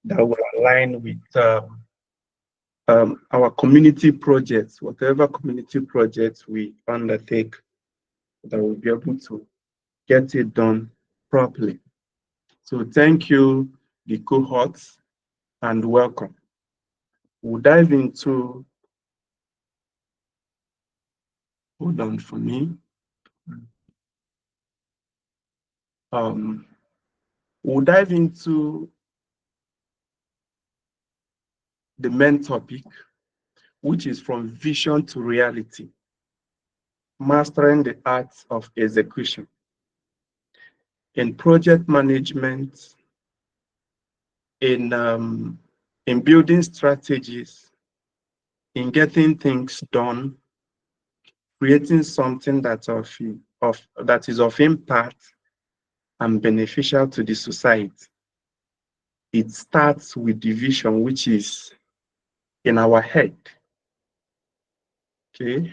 that will align with our community projects, whatever community projects we undertake, that we'll be able to get it done properly. So thank you, the cohorts, and welcome. We'll dive into, hold on for me. We'll dive into the main topic, which is from vision to reality, mastering the art of execution. In project management, in building strategies, in getting things done, creating something that is of impact and beneficial to the society. It starts with the vision, which is in our head. Okay.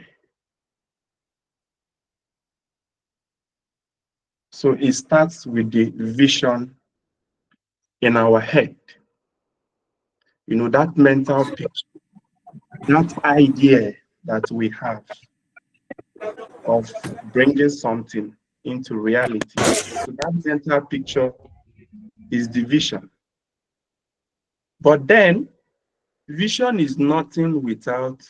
So it starts with the vision in our head. You know, that mental picture, that idea that we have of bringing something into reality. So that mental picture is the vision. But then, vision is nothing without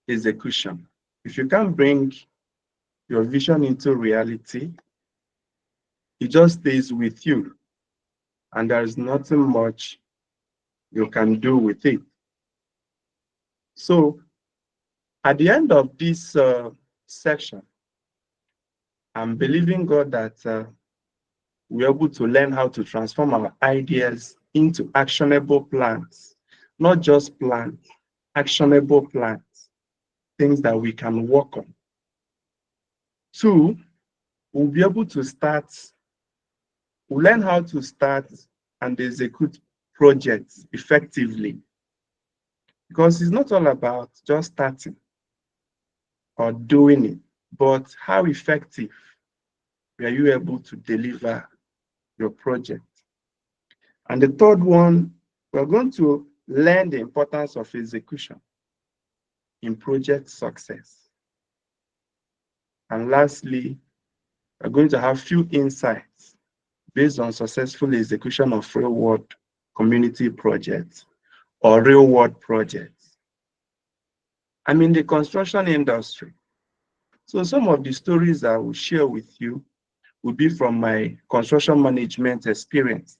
execution. If you can't bring your vision into reality, it just stays with you, and there's nothing much you can do with it. So, at the end of this section, I'm believing God that we're able to learn how to transform our ideas into actionable plans, not just plans, actionable plans, things that we can work on. Two, we'll be able to we'll learn how to start and execute projects effectively. Because it's not all about just starting or doing it, but how effective were you able to deliver your project. And the third one, we're going to learn the importance of execution in project success. And lastly, we're going to have few insights based on successful execution of real-world community projects or real-world projects. I'm in the construction industry. So some of the stories I will share with you will be from my construction management experience.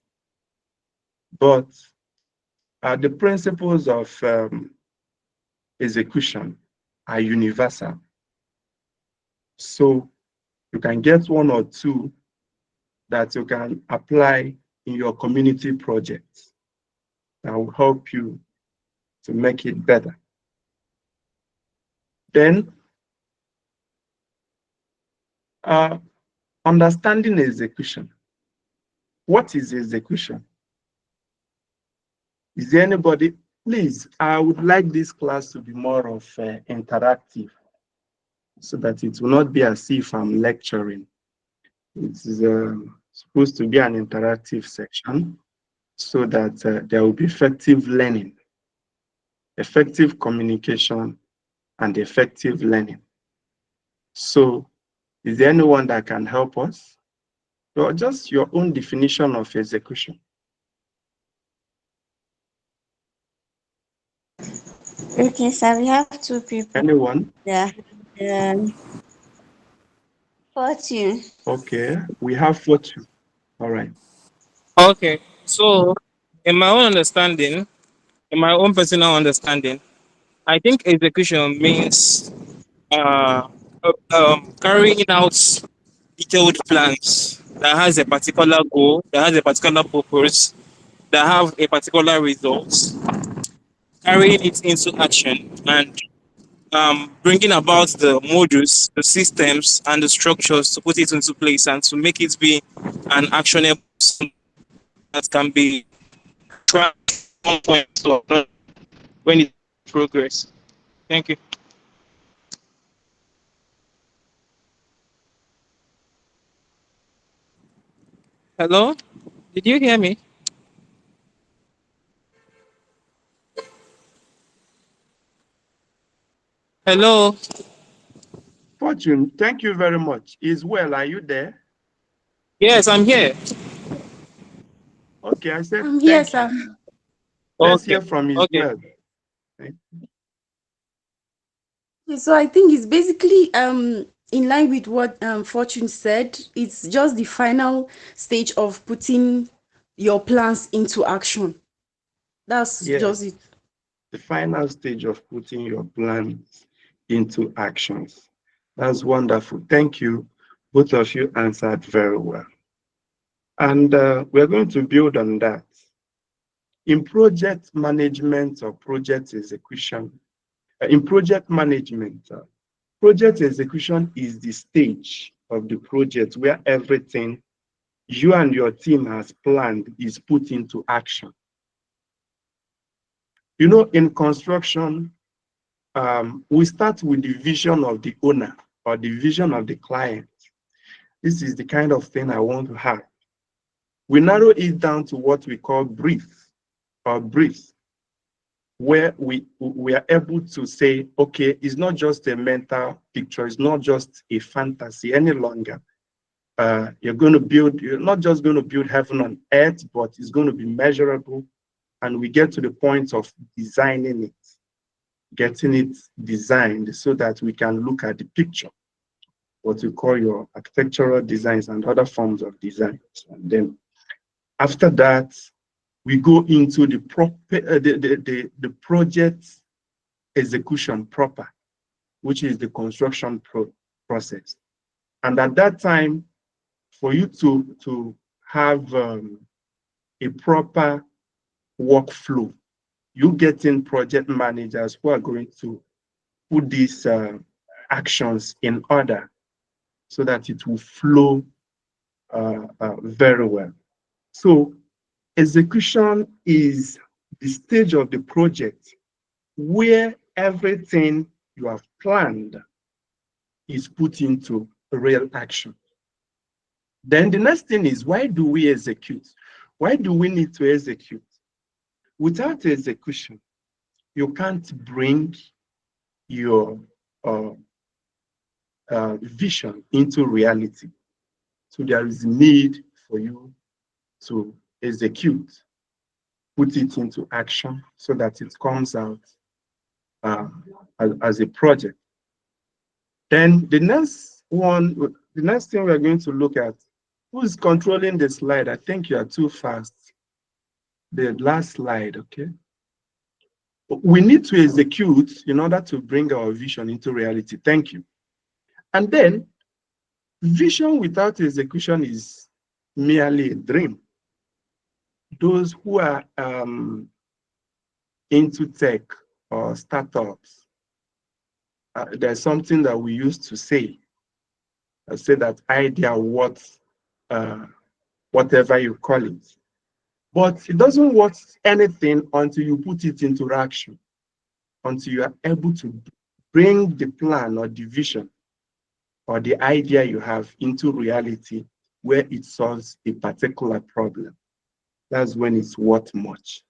But the principles of execution are universal. So you can get one or two that you can apply in your community projects that will help you to make it better. Then, understanding execution. What is execution? Is there anybody? Please, I would like this class to be more of interactive so that it will not be as if I'm lecturing. It is supposed to be an interactive section so that there will be effective learning, effective communication, and effective learning. So, is there anyone that can help us? Or just your own definition of execution? Okay, sir, we have two people. Anyone? Yeah. Fortune. Okay, we have Fortune. All right. Okay, so in my own understanding, in my own personal understanding, I think execution means carrying out detailed plans that has a particular goal, that has a particular purpose, that have a particular result, carrying it into action and bringing about the modules, the systems, and the structures to put it into place and to make it be an actionable that can be tracked on point when it progress. Thank you. Hello, did you hear me? Hello. Fortune, thank you very much. Is well, are you there? Yes, I'm here. Okay, I said Yes, thank you. sir. Let's Okay. hear from Is Okay. well. So I think it's basically in line with what Fortune said. It's just the final stage of putting your plans into action. That's just Yes, it. the final stage of putting your plans into actions. That's wonderful. Thank you. Both of you answered very well. And we're going to build on that. In project management or project execution, in project execution is the stage of the project where everything you and your team has planned is put into action. You know, in construction, we start with the vision of the owner or the vision of the client. This is the kind of thing I want to have. We narrow it down to what we call brief or briefs, where we are able to say, okay, it's not just a mental picture, it's not just a fantasy any longer. You're not just going to build heaven on earth, but it's going to be measurable. And we get to the point of designing it, getting it designed so that we can look at the picture, what we call your architectural designs and other forms of designs. And then after that, we go into the the project execution proper, which is the construction process. And at that time, for you to have a proper workflow, you get in project managers who are going to put these actions in order so that it will flow very well. So execution is the stage of the project where everything you have planned is put into real action. Then the next thing is, why do we execute? Why do we need to execute? Without execution, you can't bring your uh, vision into reality. So there is a need for you to execute, put it into action so that it comes out uh, as a project. Then the next thing we're going to look at, who is controlling the slide? I think you are too fast. The last slide, okay? We need to execute in order to bring our vision into reality. Thank you. And then vision without execution is merely a dream. Those who are into tech or startups, there's something that we used to say. I say that idea worth whatever you call it. But it doesn't worth anything until you put it into action, until you are able to bring the plan or the vision or the idea you have into reality where it solves a particular problem. That's when it's worth much.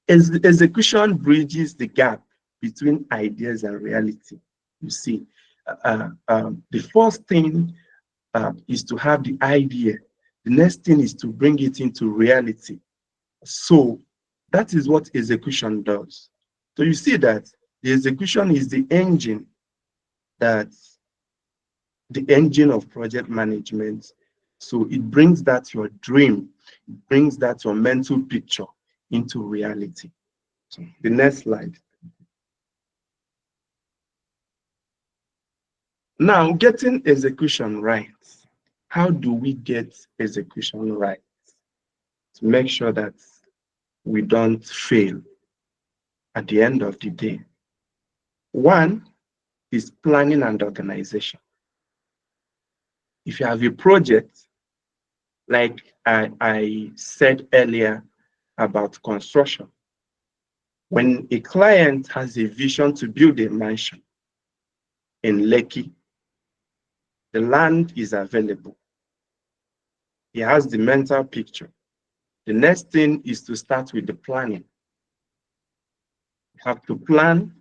Execution bridges the gap between ideas and reality. You see, the first thing is to have the idea. The next thing is to bring it into reality. So that is what execution does. So you see that the execution is that the engine of project management. So it brings that your dream, it brings that your mental picture into reality. So the next slide. Now, getting execution right. How do we get execution right? To make sure that we don't fail at the end of the day. One is planning and organization. If you have a project, like I said earlier about construction, when a client has a vision to build a mansion in Lekki, the land is available. He has the mental picture. The next thing is to start with the planning. You have to plan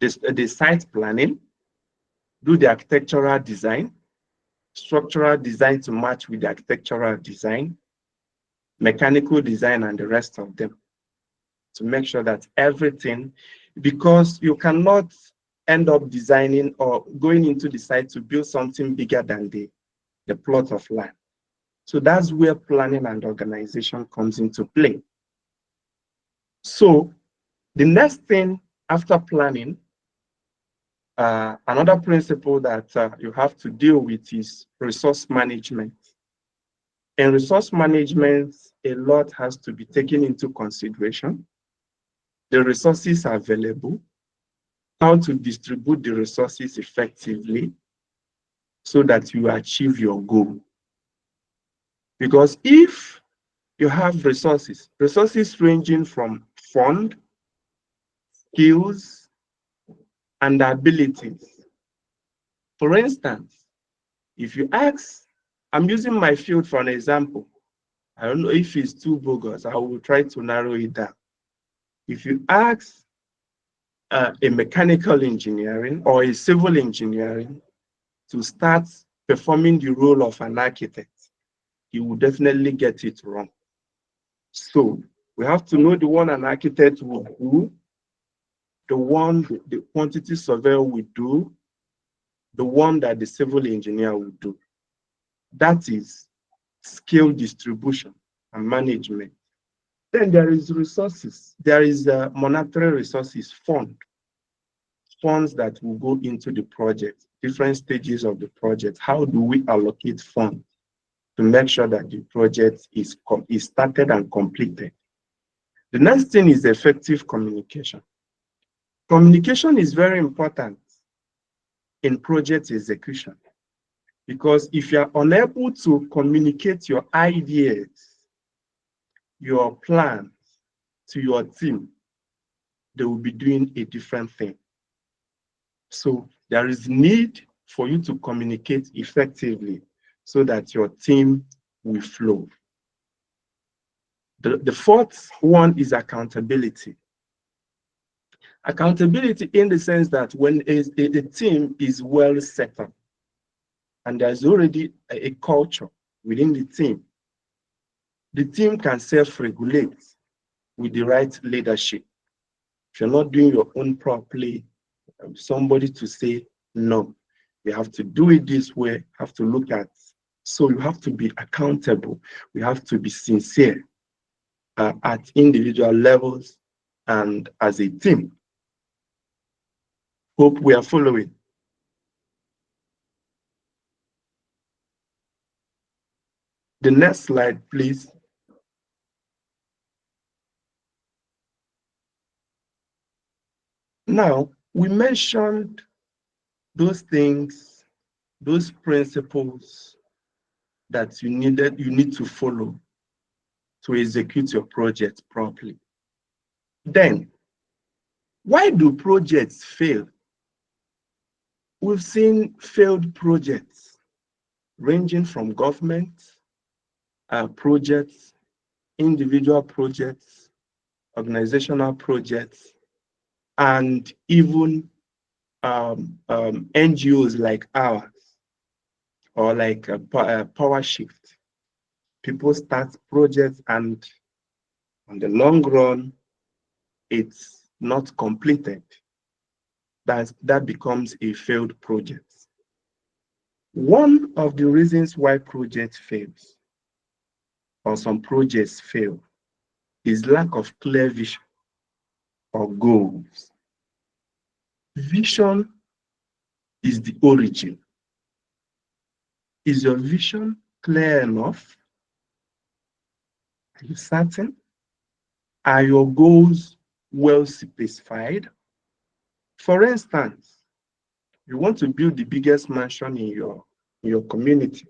the site planning, do the architectural design, structural design to match with the architectural design, mechanical design, and the rest of them, to make sure that everything, because you cannot end up designing or going into the site to build something bigger than the plot of land. So that's where planning and organization comes into play. So the next thing after planning, another principle that you have to deal with is resource management. In resource management, a lot has to be taken into consideration. The resources available, how to distribute the resources effectively so that you achieve your goal. Because if you have resources ranging from fund, skills, and abilities. For instance, if you ask, I'm using my field for an example. I don't know if it's too bogus. I will try to narrow it down. If you ask a mechanical engineering or a civil engineering to start performing the role of an architect, he will definitely get it wrong. So we have to know the one an architect will do, the one the quantity surveyor will do, the one that the civil engineer will do. That is skill distribution and management. Then there is resources. There is monetary resources funds that will go into the project, different stages of the project. How do we allocate funds to make sure that the project is started and completed? The next thing is effective communication. Communication is very important in project execution, because if you are unable to communicate your ideas, your plans to your team, they will be doing a different thing. So there is need for you to communicate effectively so that your team will flow. The fourth one is accountability. Accountability in the sense that when a team is well set up and there's already a culture within the team can self-regulate with the right leadership. If you're not doing your own properly, somebody to say, no, you have to do it this way, have to look at. So you have to be accountable. We have to be sincere at individual levels and as a team. Hope we are following. The next slide, please. Now, we mentioned those things, those principles that you need to follow to execute your project properly. Then, why do projects fail? We've seen failed projects ranging from government projects, individual projects, organizational projects, and even NGOs like ours, or like Power Shift. People start projects and on the long run, it's not completed. That becomes a failed project. One of the reasons why project fails, or some projects fail, is lack of clear vision or goals. Vision is the origin. Is your vision clear enough? Are you certain? Are your goals well specified? For instance, you want to build the biggest mansion in your community,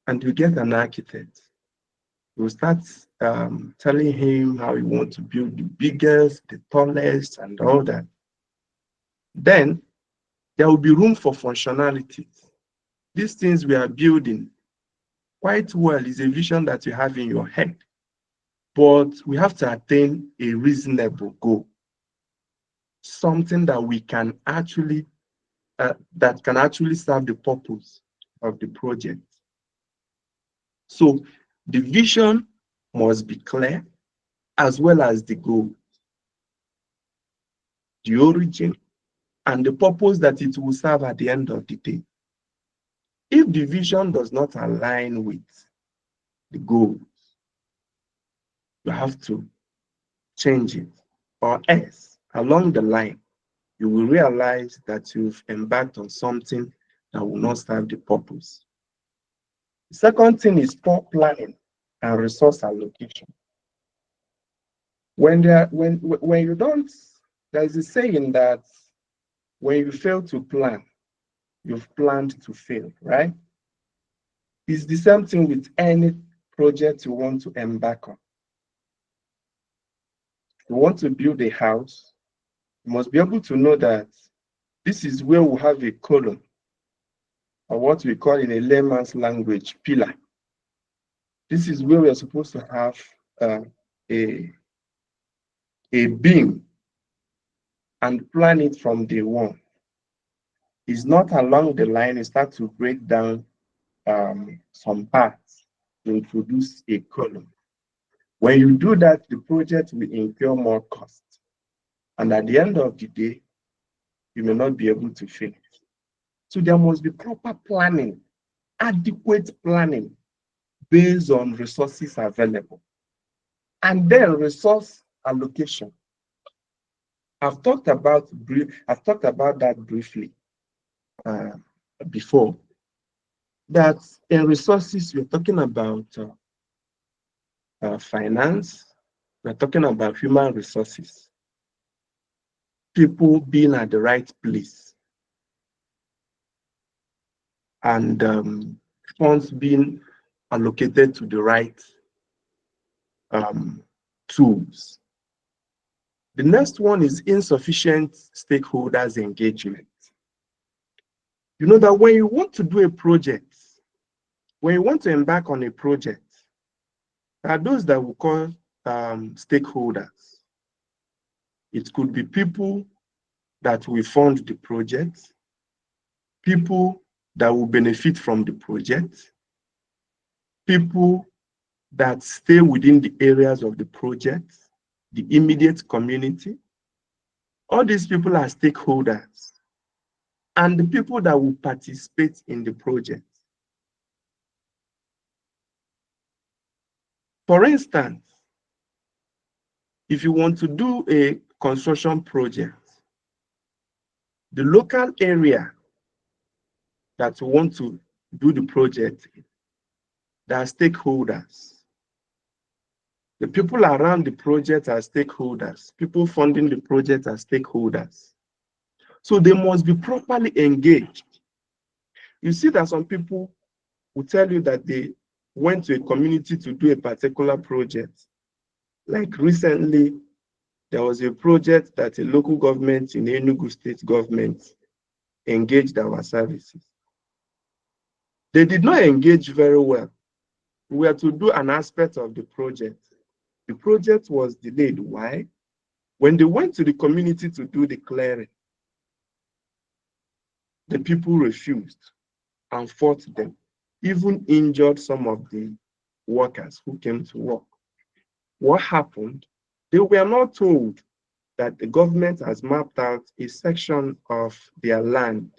and you get an architect. You start telling him how you want to build the biggest, the tallest, and all that. Then there will be room for functionalities. These things we are building quite well is a vision that you have in your head, but we have to attain a reasonable goal. something that we can actually serve the purpose of the project. So the vision must be clear, as well as the goal, the origin, and the purpose that it will serve at the end of the day. If the vision does not align with the goals, you have to change it, or else along the line, you will realize that you've embarked on something that will not serve the purpose. The second thing is poor planning and resource allocation. When you don't, there's a saying that when you fail to plan, you've planned to fail, right? It's the same thing with any project you want to embark on. You want to build a house, you must be able to know that this is where we have a column, or what we call in a layman's language, pillar. This is where we are supposed to have a beam, and plan it from day one. It's not along the line, you start to break down some parts to introduce a column. When you do that, the project will incur more cost. And at the end of the day, you may not be able to finish. So there must be proper planning, adequate planning based on resources available. And then resource allocation. I've talked about that briefly before. That in resources, we're talking about finance, we're talking about human resources, people being at the right place, and funds being allocated to the right tools. The next one is insufficient stakeholders engagement. You know that when you want to do a project, when you want to embark on a project, there are those that we call stakeholders. It could be people that will fund the project, people that will benefit from the project, people that stay within the areas of the project, the immediate community. All these people are stakeholders, and the people that will participate in the project. For instance, if you want to do a construction project, the local area that you want to do the project, there are stakeholders. The people around the project are stakeholders. People funding the project are stakeholders. So they must be properly engaged. You see that some people will tell you that they went to a community to do a particular project. Like recently, there was a project that a local government in Enugu state government engaged our services. They did not engage very well. We were to do an aspect of the project. The project was delayed. Why? When they went to the community to do the clearing, the people refused and fought them, even injured some of the workers who came to work. What happened? They were not told that the government has mapped out a section of their land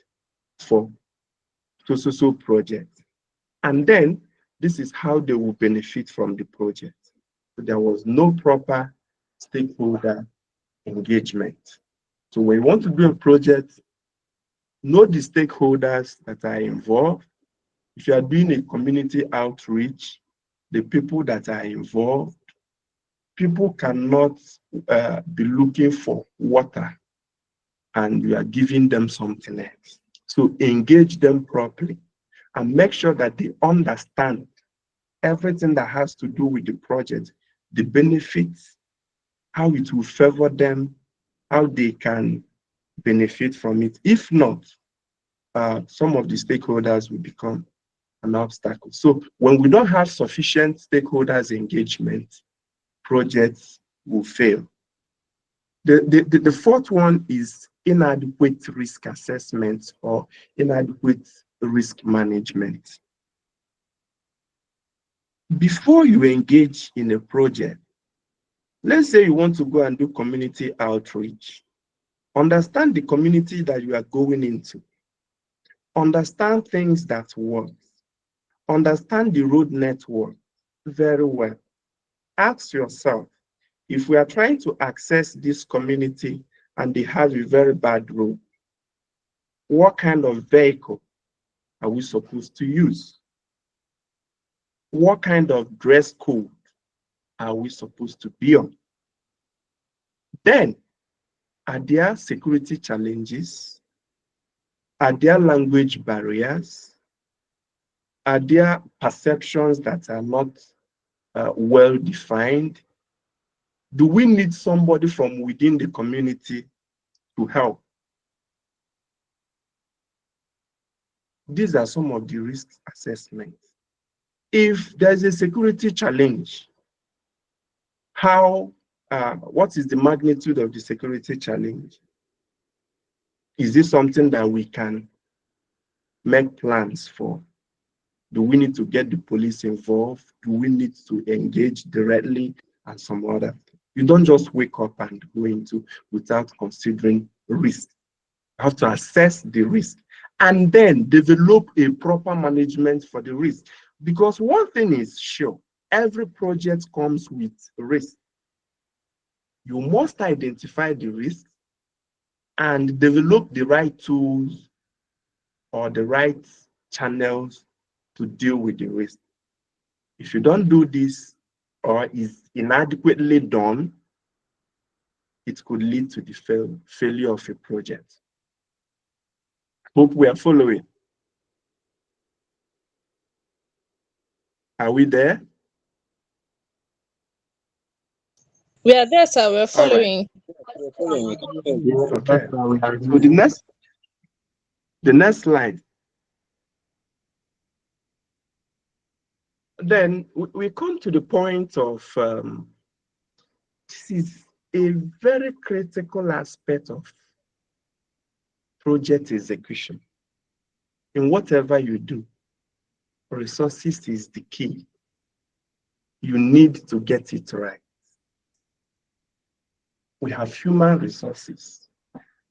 for so project. And then this is how they will benefit from the project. So there was no proper stakeholder engagement. So when you want to do a project, know the stakeholders that are involved. If you are doing a community outreach, the people that are involved, people cannot be looking for water and you are giving them something else. So engage them properly and make sure that they understand everything that has to do with the project, the benefits, how it will favor them, how they can benefit from it. If not, some of the stakeholders will become an obstacle. So when we don't have sufficient stakeholders engagement, projects will fail. The fourth one is inadequate risk assessment or inadequate risk management. Before you engage in a project, let's say you want to go and do community outreach. Understand the community that you are going into. Understand things that work. Understand the road network very well. Ask yourself, if we are trying to access this community and they have a very bad road, what kind of vehicle are we supposed to use? What kind of dress code are we supposed to be on? Then, are there security challenges? Are there language barriers? Are there perceptions that are not well defined? Do we need somebody from within the community to help? These are some of the risk assessments. If there's a security challenge, what is the magnitude of the security challenge? Is this something that we can make plans for? Do we need to get the police involved? Do we need to engage directly and some other? You don't just wake up and go into without considering risk. You have to assess the risk and then develop a proper management for the risk. Because one thing is sure, every project comes with risk. You must identify the risk and develop the right tools or the right channels to deal with the risk. If you don't do this or is inadequately done, it could lead to the failure of a project. Hope we are following. Are we there? We are there, sir. We're All right. following. Okay. So the next slide. Then we come to the point of this is a very critical aspect of project execution. In whatever you do, resources is the key. You need to get it right. We have human resources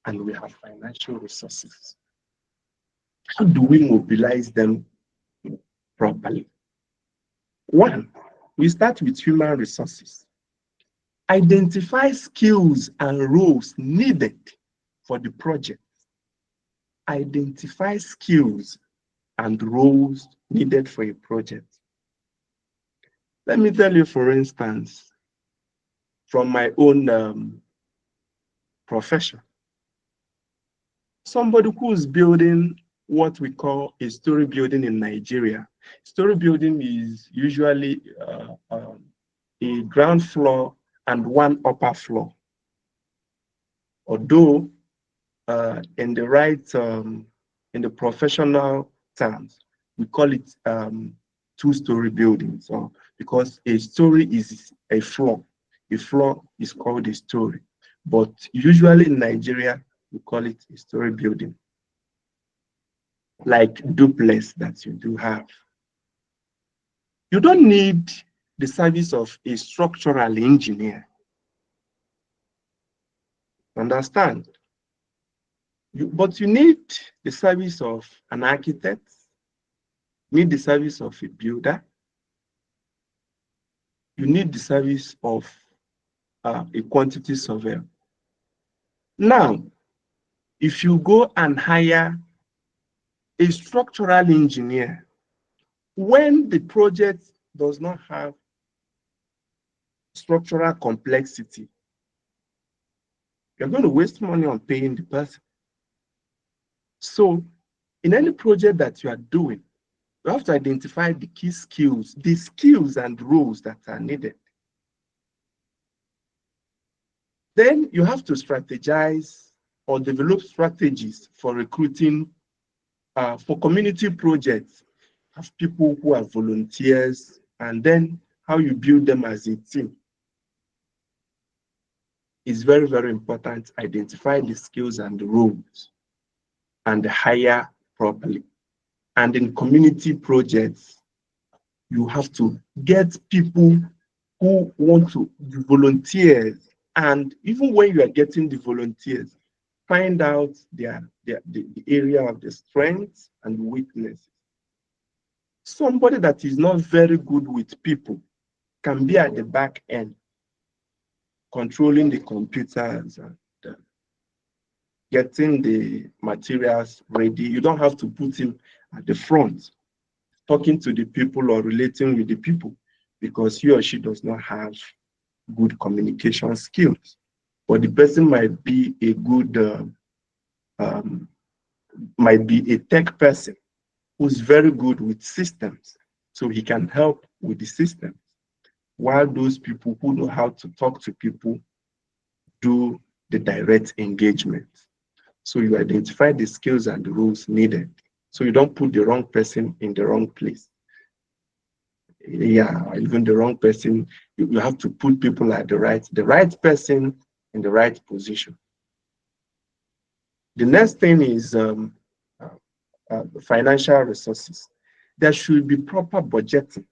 and we have financial resources. How do we mobilize them properly? One, we start with human resources. Identify skills and roles needed for the project. Identify skills and roles needed for a project. Let me tell you, for instance, from my own profession, somebody who's building what we call a story building in Nigeria. Story building is usually a ground floor and one upper floor. Although in the professional terms, we call it two-story buildings, because a story is a floor. A floor is called a story. But usually in Nigeria, we call it a story building, like duplex that you do have. You don't need the service of a structural engineer. Understand? But you need the service of an architect, need the service of a builder, you need the service of a quantity surveyor. Now, if you go and hire a structural engineer, when the project does not have structural complexity, you're going to waste money on paying the person. So, in any project that you are doing, you have to identify the key skills, the skills and roles that are needed. Then you have to strategize or develop strategies for recruiting for community projects. Have people who are volunteers, and then how you build them as a team. It's very, very important to identify the skills and the roles and hire properly. And in community projects, you have to get people who want to be volunteers. And even when you are getting the volunteers, find out the area of the strengths and weaknesses. Somebody that is not very good with people can be at the back end, controlling the computers and getting the materials ready. You don't have to put him at the front, talking to the people or relating with the people, because he or she does not have good communication skills. But the person might be a good, might be a tech person who's very good with systems, so he can help with the systems, while those people who know how to talk to people do the direct engagement. So you identify the skills and the roles needed, so you don't put the wrong person in the wrong place. Yeah, even the wrong person, you have to put people at the right person in the right position. The next thing is financial resources. There should be proper budgeting.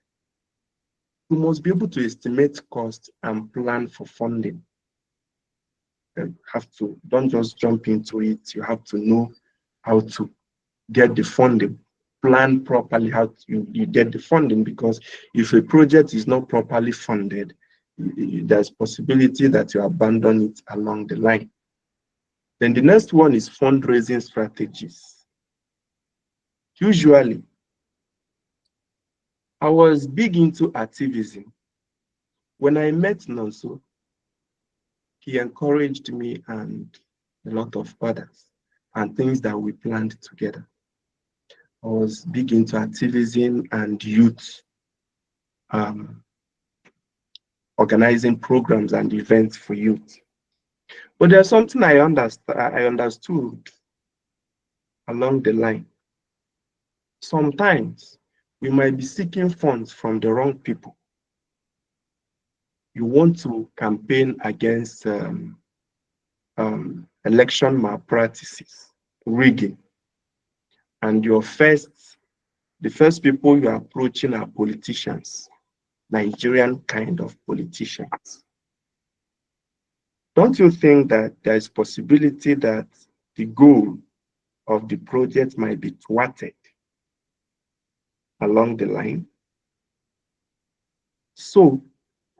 You must be able to estimate cost and plan for funding. You have to, don't just jump into it. You have to know how to get the funding, plan properly how you get the funding, because if a project is not properly funded, there's possibility that you abandon it along the line. Then the next one is fundraising strategies. Usually, I was big into activism. When I met Nonso, he encouraged me and a lot of others and things that we planned together. I was big into activism and youth, organizing programs and events for youth. But there's something I understood along the line. Sometimes we might be seeking funds from the wrong people. You want to campaign against election malpractices, rigging, and the first people you are approaching are politicians, Nigerian kind of politicians. Don't you think that there is possibility that the goal of the project might be thwarted along the line? So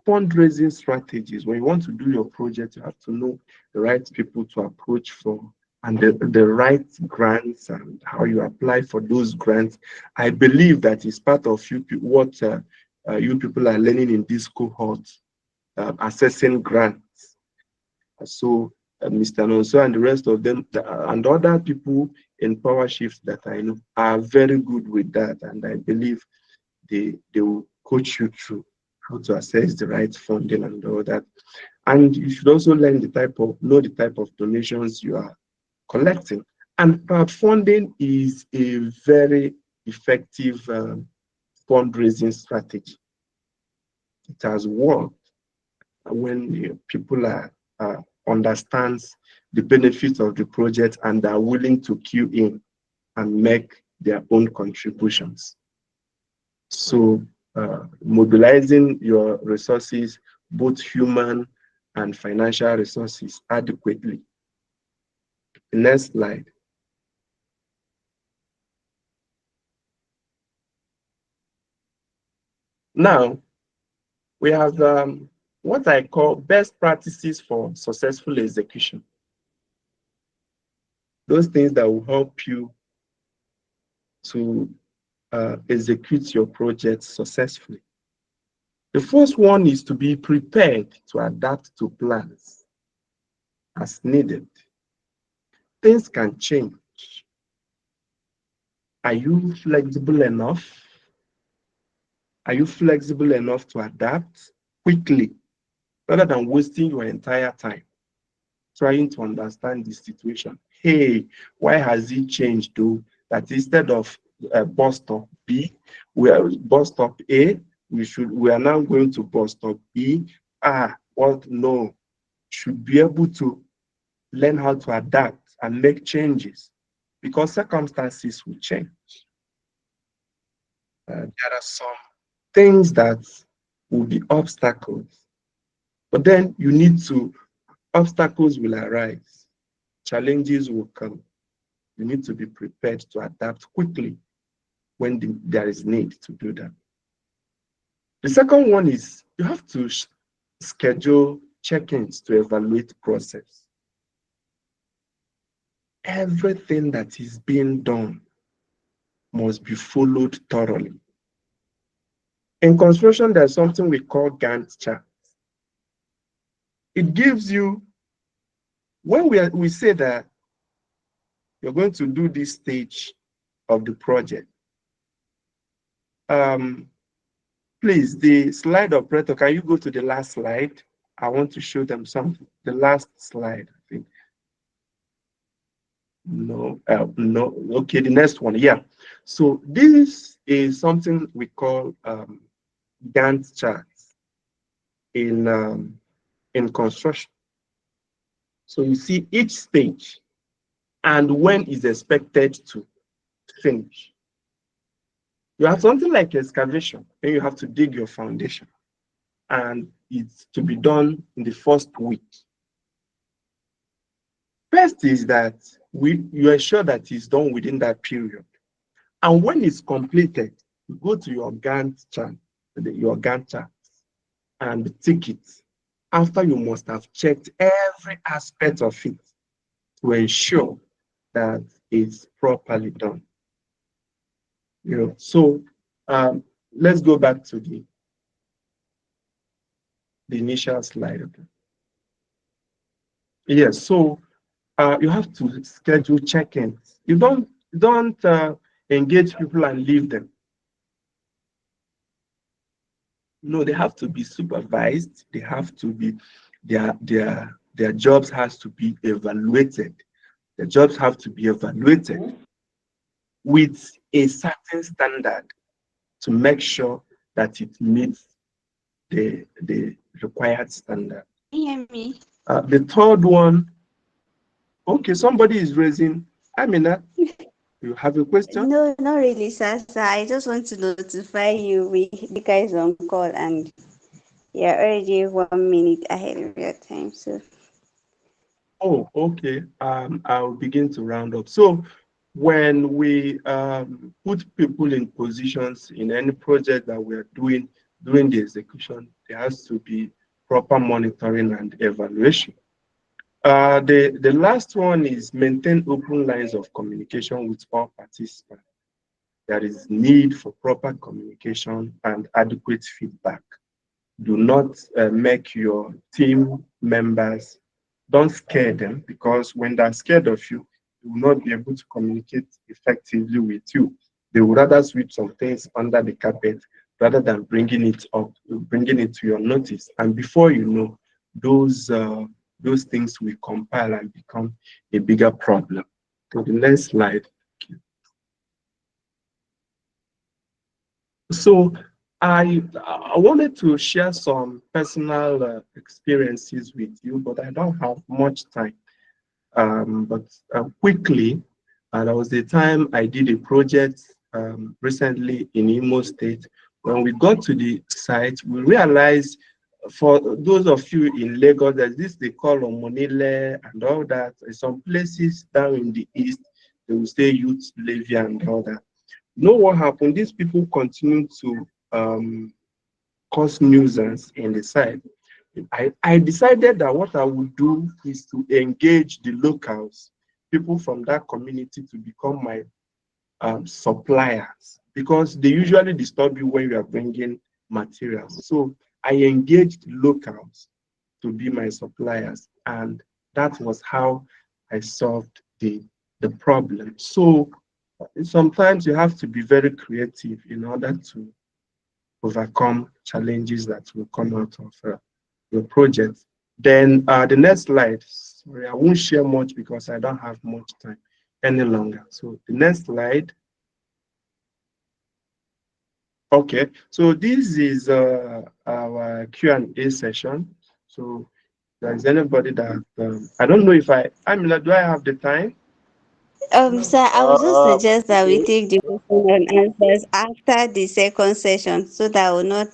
fundraising strategies, when you want to do your project, you have to know the right people to approach for and the right grants and how you apply for those grants. I believe that is part of what you people are learning in this cohort, assessing grants. So Mr. Nonso and the rest of them and other people in power shifts that I know are very good with that, and I believe they will coach you through how to assess the right funding and all that. And you should also know the type of donations you are collecting. And crowdfunding is a very effective fundraising strategy. It has worked when people understands the benefits of the project and are willing to queue in and make their own contributions. So mobilizing your resources, both human and financial resources, adequately. Next slide. Now, we have what I call best practices for successful execution. Those things that will help you to execute your project successfully. The first one is to be prepared to adapt to plans as needed. Things can change. Are you flexible enough? Are you flexible enough to adapt quickly rather than wasting your entire time trying to understand the situation? Hey, why has it changed though? That instead of bus stop B, we are bus stop A, we are now going to bus stop B. What? No. should be able to learn how to adapt and make changes because circumstances will change. There are some things that will be obstacles, but then obstacles will arise, challenges will come. You need to be prepared to adapt quickly when there is need to do that. The second one is you have to schedule check-ins to evaluate process. Everything that is being done must be followed thoroughly. In construction, there's something we call Gantt chart. It gives you, when we say that you're going to do this stage of the project, please, the slide operator, can you go to the last slide? I want to show them something. The last slide, I think. No, no. Okay, the next one. Yeah. So this is something we call Gantt charts in construction. So you see each stage and when is expected to finish. You have something like excavation, then you have to dig your foundation, and it's to be done in the first week. First is that you ensure that it's done within that period. And when it's completed, you go to your Gantt chart, and tick it. After you must have checked every aspect of it to ensure that it's properly done. So let's go back to the initial slide. Yes, so you have to schedule check-ins. You don't engage people and leave them. No, they have to be supervised. They have to be their jobs has to be evaluated. The jobs have to be evaluated with a certain standard to make sure that it meets the required standard. Can you hear me? The third one, okay, somebody is raising. Amina, you have a question? No, not really, Sasa. I just want to notify you the guys on call, and you're already 1 minute ahead of your time. So. Oh, okay. I'll begin to round up. So when we put people in positions in any project that we're doing during the execution, there has to be proper monitoring and evaluation. The last one is maintain open lines of communication with all participants. There is need for proper communication and adequate feedback. Do not make your team members, don't scare them, because when they're scared of you, they will not be able to communicate effectively with you. They would rather sweep some things under the carpet rather than bringing it up, bringing it to your notice. And before you know, those things will compile and become a bigger problem. So the next slide. So I wanted to share some personal experiences with you, but I don't have much time. But quickly, there was the time I did a project recently in Imo State. When we got to the site, we realized, for those of you in Lagos, there's this they call Omonile and all that. In some places down in the east, they will say youth levy and all that. You know what happened? These people continue to cause nuisance in the site. I decided that what I would do is to engage the locals, people from that community, to become my suppliers, because they usually disturb you when you are bringing materials. So I engaged locals to be my suppliers, and that was how I solved the problem. So sometimes you have to be very creative in order to overcome challenges that will come out of your project. Then the next slide, sorry, I won't share much because I don't have much time any longer. So the next slide. Okay, so this is our Q&A session. So There's anybody that I don't know if Amina, do I have the time? Sir, I would just suggest that we Okay. take the question and answers after the second session so that I will not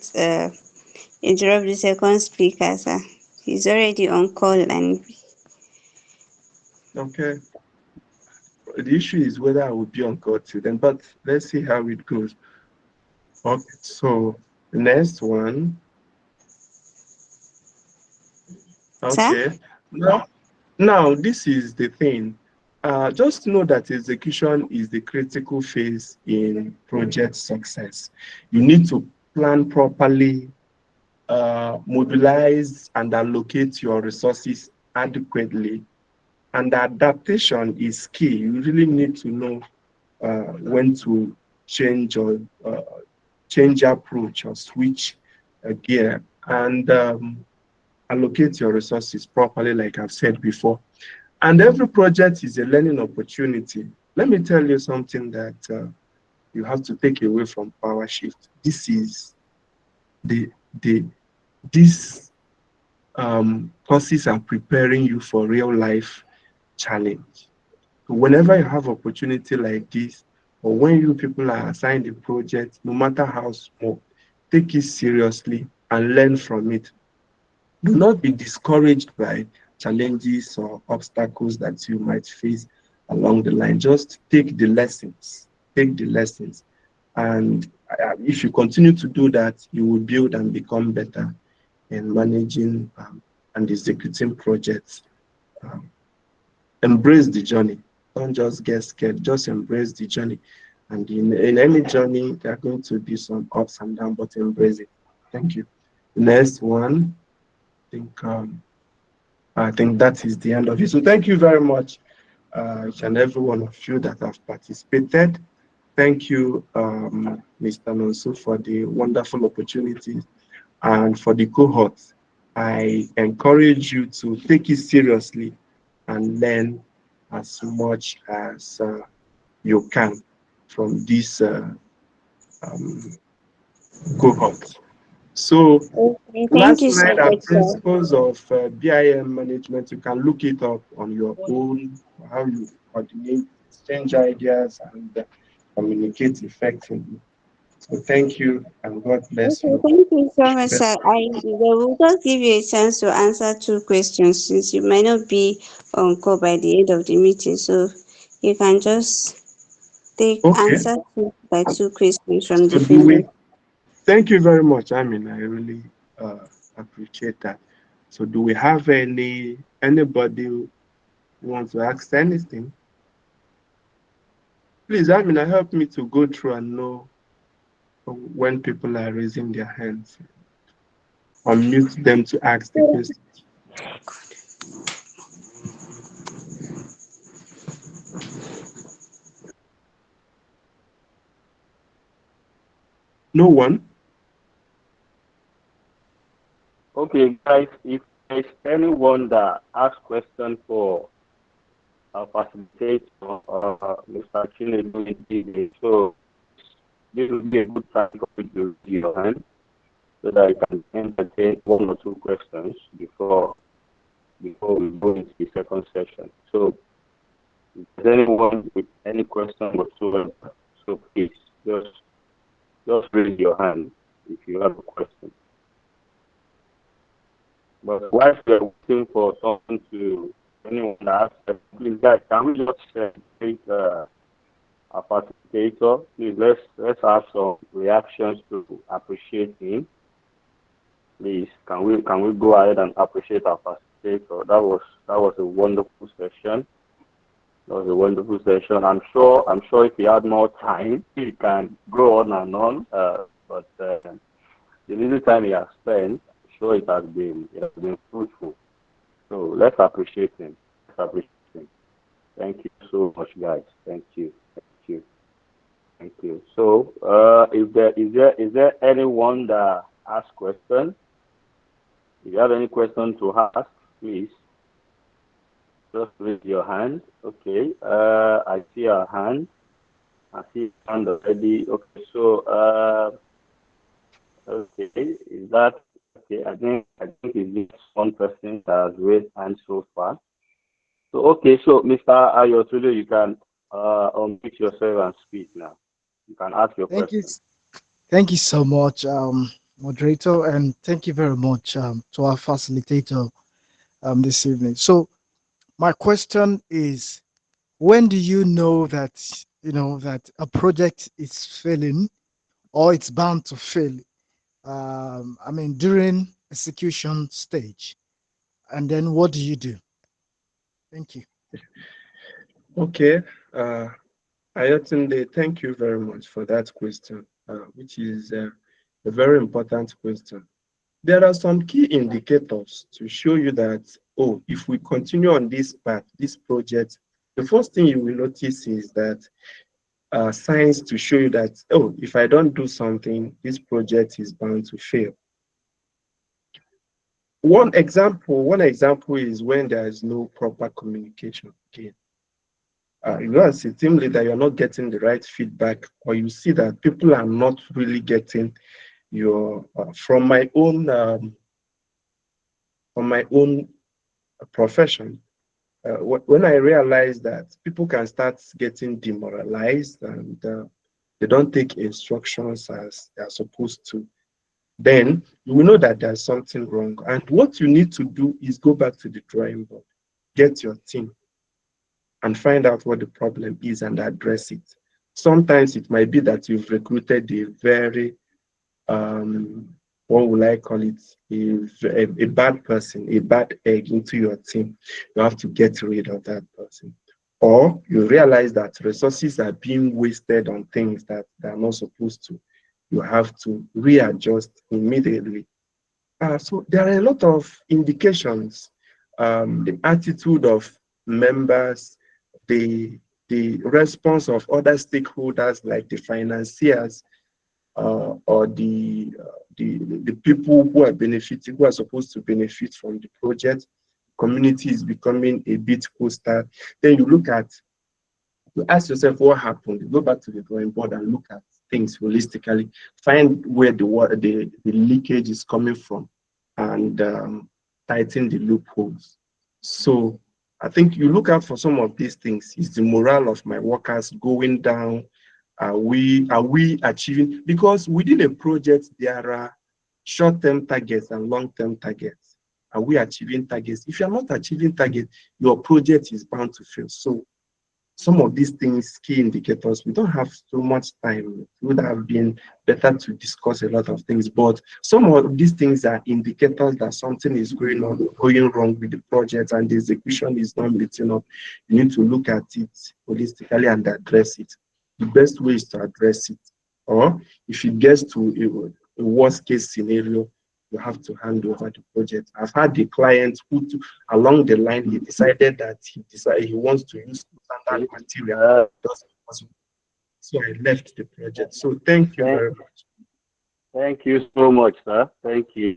interrupt the second speaker, sir. He's already on call and Okay. The issue is whether I will be on call till then, but let's see how it goes. Okay, so the next one. sir. Okay. Now this is the thing. Just know that execution is the critical phase in project success. You need to plan properly, mobilize and allocate your resources adequately. And adaptation is key. You really need to know when to change or change approach or switch gear and allocate your resources properly, like I've said before. And every project is a learning opportunity. Let me tell you something that you have to take away from Power Shift. This is the the these courses are preparing you for real life challenge. So whenever you have opportunity like this, or when you people are assigned a project, no matter how small, take it seriously and learn from it. Do not be discouraged by challenges or obstacles that you might face along the line. Just take the lessons. Take the lessons. And if you continue to do that, you will build and become better in managing and executing projects. Um, Embrace the journey. Don't just get scared. Just embrace the journey. And in any journey, there are going to be some ups and downs, but embrace it. Thank you. Next one. think I think that is the end of it. So thank you very much, each and every one of you that have participated. Thank you, Mr. Nonso, for the wonderful opportunity and for the cohort. I encourage you to take it seriously and learn as much as you can from this um, cohort. So Okay, thank last you so slide are much, sir. principles of BIM management. You can look it up on your own, how you coordinate, exchange ideas, and communicate effectively. So thank you, and God bless Okay, you. thank you so much, Best. sir. I will just give you a chance to answer two questions since you might not be on call by the end of the meeting. So you can just take Okay. answer by two questions from So the do we? female. Thank you very much. I mean, I really appreciate that. So do we have anybody who wants to ask anything? Please, I mean, help me to go through and know when people are raising their hands. Unmute them to ask the question. No one? Okay, guys, if there's anyone that has question for our facilitator, Mr. Chinedu, Ndibe, so this will be a good time for you to raise your hand so that you can entertain one or two questions before we go into the second session. So, if there's anyone with any question whatsoever, so please just raise your hand if you have a question. But whilst we're waiting for someone to anyone that asks, please guys, can we just take our participator? Please let's have some reactions to appreciate him. Please, can we go ahead and appreciate our participator? That was a wonderful session. That was a wonderful session. I'm sure if he had more time, he can go on and on. But the little time he has spent, I'm sure it has been fruitful. So let's appreciate him. Let's appreciate him. Thank you so much, guys. Thank you. Thank you. Thank you. So, is there anyone that has questions? If you have any question to ask, please just raise your hand. Okay. I see a hand. I see a hand already. Okay. So, okay. Is that Okay, I think it's just one person that has raised hand so far. So okay, so Mr. Ayotule, you can unmute yourself and speak now. You can ask your Thank you. question. Thank you so much, moderator, and thank you very much to our facilitator this evening. So my question is, when do you know that that a project is failing or it's bound to fail? I mean, during execution stage, and then what do you do? Thank you. Okay. Uh, Ayotunde, thank you very much for that question, which is a very important question. There are some key indicators to show you that, oh, if we continue on this path, this project, the first thing you will notice is that signs to show you that, oh, if I don't do something, this project is bound to fail. One example is when there is no proper communication. Again, you as a team leader, you're not getting the right feedback, or you see that people are not really getting your. From my own profession, when I realized that people can start getting demoralized and they don't take instructions as they are supposed to, then you will know that there's something wrong. And what you need to do is go back to the drawing board, get your team, and find out what the problem is and address it. Sometimes it might be that you've recruited a very what will I call it, a bad person, a bad egg into your team. You have to get rid of that person. Or you realize that resources are being wasted on things that they're not supposed to. You have to readjust immediately. So there are a lot of indications. The attitude of members, the response of other stakeholders like the financiers, or the people who are benefiting, who are supposed to benefit from the project. Community is becoming a bit coastal. Then you ask yourself what happened. You go back to the drawing board and look at things holistically, find where the leakage is coming from, and tighten the loopholes. So I think you look out for some of these things. Is the morale of my workers going down? Are we achieving? Because within a project, there are short-term targets and long-term targets. Are we achieving targets? If you're not achieving targets, your project is bound to fail. So some of these things, key indicators, we don't have so much time. It would have been better to discuss a lot of things, but some of these things are indicators that something is going wrong with the project and the execution is not meeting up. You need to look at it holistically and address it. The best way is to address it. Or if it gets to a worst case scenario, you have to hand over the project. I've had a client who, along the line, he decided that he wants to use standard material. So I left the project. So thank you very much. Thank you so much, sir. Thank you.